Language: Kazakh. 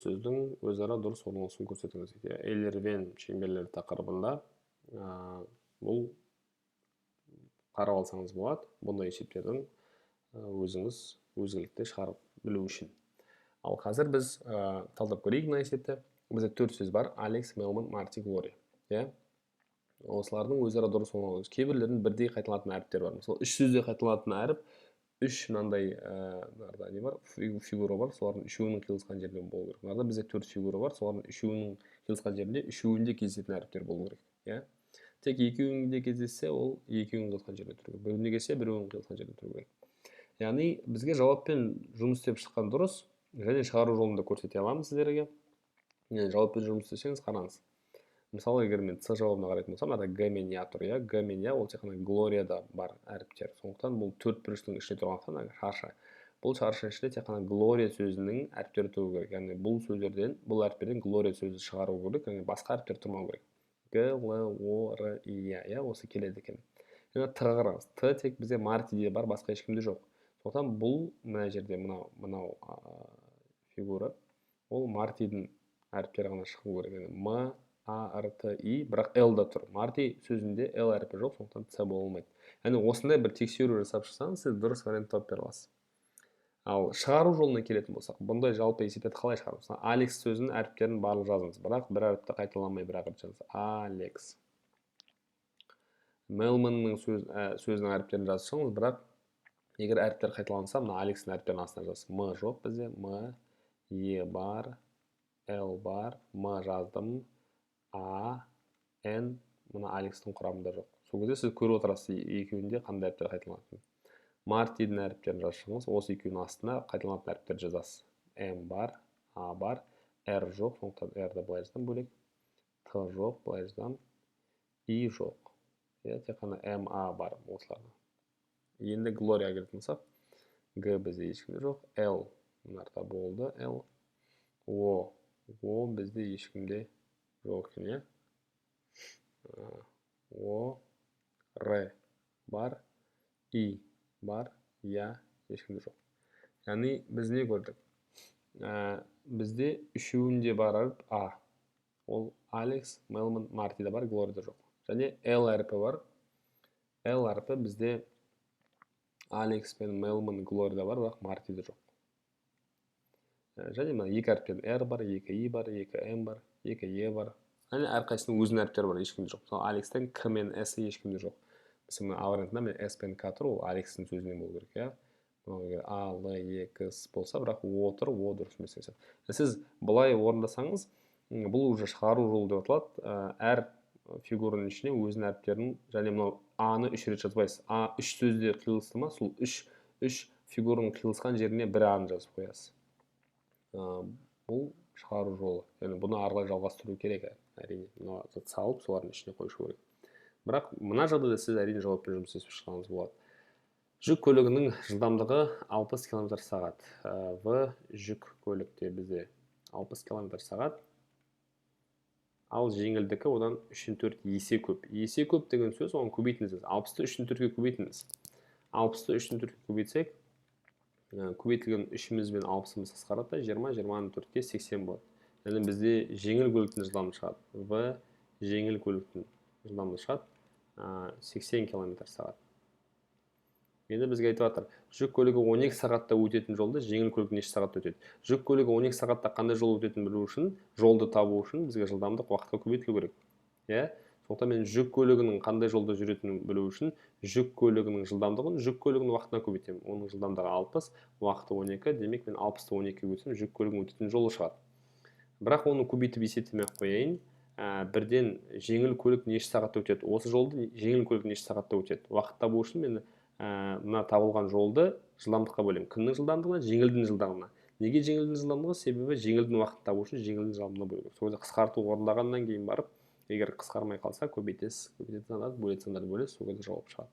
сөздің өзара дұрыс орналасуын көрсетіңіз. Эйлер-Вен шеңберлері тақырыбында бұл қарап алсаңыз болады. Бұндай есептердің өзіңіз өзгілікті шығарып білу үшін. Ал қазір біз талдап көрейік мына есепті. Бізде 4 сөз бар: Алекс, Мелман, Марти, Глория. Осылардың өзара дұрыс орналасуы. Кейбірлердің бірдей қайталанатын әріптер бар. Мысалы, 3 сөзде қайталанатын әріп 3 мынандай не бар, фигура бар, солардың үшеуінің қиылысқан жерінде болу керек. Мынада бізде 4 фигура бар, солардың үшеуінің қиылысқан жерінде үшеуінде кездесетін әріптер болу керек. Тек екеуінде кездессе, ол екеуінің қиылысқан жерінде тұру керек. Бірінде келсе, біреуінің қиылысқан жерінде тұру керек. Яғни бізге жауаппен жұмыс істеп шыққан дұрыс, және шығару жолында көрсете аламыз сіздерге. Жауаппен жұмыс істесеңіз қараңыз. Мысалы, егер мен С жауабына қарайтын болсам, ада Г мен Я тұр. Г мен Я ол тек қана Глорияда бар әріптер. Сондықтан бұл 4 бұрыштың ішінде тұрғандықтан шаршы. Бұл шаршы ішінде тек қана Глория сөзінің әріптері тұру керек. Яғни бұл сөздерден, бұл әріптерден Глория сөзі шығару керек, яғни басқа әріптер тұрмау керек. Г, Л, О, Р, И, Я, осы келеді екен. Т қараңыз. Т тек бізде Мартиде бар, басқа ешкімде жоқ. Сондықтан бұл мына жерде мынау фигура, ол Мартидің әріптері ғана шығу керек. М, А, Р, Т, И, бірақ Л да тұр. Марти сөзінде Л әріпі жоқ, сондықтан С болмайды. Яғни осындай бір тексеру жасап шықсаңыз, сіз дұрыс вариант тауып бере аласыз. Ал шығару жолына келетін болсақ, бұндай жалпы есептерді қалай шығарамыз? Алекс сөзінің әріптерін барлық жазыңыз, бірақ бір әріпті қайталамай бір әріп жазыңыз. Алекс. Мелманның сөзінің әріптерін жазсаңыз, бірақ егер әріптер қайталанса, мына Алексің әріптерін астына жазыңыз. М жоқ бізде, М, Е бар, Л бар, М жаздым, А, Н, мына Алексің құрамында жоқ. Сол кезде сіз көріп отырасыз екеуінде қандай әріптер қайталанатынын. Мартидің әріптерін жазсаңыз, осы екеуінің астына қайталанатын әріптерді жазасыз. М бар, А бар, Р жоқ, сондықтан Р-ді былай жазсам бөлек. Т жоқ, былай жазсам. И жоқ. Тек қана М, А бар осыларда. Енді Глорияға келетін болсақ, Г бізде ешкімде жоқ. Л мынарда болды, Л. О бізде ешкімде жоқ екен, О, Р бар, И бар, Я ешкімде жоқ. Яғни біз не көрдік? Бізде үшеуінде бар әріп А. Ол Алекс, Мелман, Мартида бар, Глорияда жоқ. Және Л әріпі бар. Л әріпі бізде Алекс пен Мелман, Глорияда бар, бірақ Мартида жоқ. Және екі әріптен R бар, екі И бар, екі М бар, екі Е бар. Және әрқайсының өзінің әріптері бар, ешкімде жоқ. Мысалы, Алекстен К мен С ешкімде жоқ. Мысалы, А вариантында мен С пен К тұр, ол Алекстің сөзінен болу керек, А, Л, Е, К, С болса, бірақ О тұр, О дұрыс емес. Сіз былай орындасаңыз, бұл уже шығару жолы деп аталады. Әр фигураның ішіне өзінің әріптерін, және мынау А-ны 3 рет жазбайсыз. А 3 сөзде қиылысты ма, сол 3 фигураның қиылысқан жеріне бір А-ны жазып қоясыз. Бұл шығару жолы. Яғни бұны аралай жалғастыру керек, әрине. Салып, солардың ішіне қойышу керек. Бірақ мына жағдайда сіз әрине жауаппен жұмыс істеп шыққаныңыз болады. Жүк көлігінің жылдамдығы 60 км/сағат. В жүк көлікте бізде 60 км/сағат. Ал жеңілдікі одан 3-4 есе көп. Есе көп деген сөз, оған көбейтіңіз. 60-ты 3-4-ге көбейтіңіз. 60-ты 3-4-ге көбейтсек, көбейтілген 3-мізбен 60-мыз қысқарады, 20-20-ны 4-ке 80 болады. Яғни бізде жеңіл көліктің жылдамдығы шығады. В жеңіл көліктің жылдамдығы шығады 80 км/сағат. Енді бізге айтып жатыр, жүк көлігі 12 сағатта өтетін жолды жеңіл көлік неше сағатта өтеді? Жүк көлігі 12 сағатта қандай жол өтетінін білу үшін, жолды табу үшін бізге жылдамдық уақытқа көбейтілу керек. Сондықтан мен жүк көлігінің қандай жолда жүретінін білу үшін, жүк көлігінің жылдамдығын жүк көлігінің уақытына көбейтемін. Оның жылдамдығы 60, уақыты 12, демек мен 60-ты 12-ге көбейтсем, жүк көлігінің өтетін жолы шығады. Бірақ оны көбейтіп есептемей-ақ қояйын. Бірден жеңіл көлік неше сағатта өтеді? Осы жолды жеңіл көлік неше сағатта өтеді? Уақыт табу үшін мен мына табылған жолды жылдамдыққа бөлемін. Кімнің жылдамдығына? Жеңілдің жылдамдығына. Неге жеңілдің жылдамдығы? Себебі жеңілдің уақыт табу үшін жеңілдің жылдамдығына бөлу керек. Сол кезде қысқарту орындағаннан кейін барып, егер қысқармай қалса, көбейтесіз, бөлетін сандарды бөлесіз, сол кезде жауап шығады.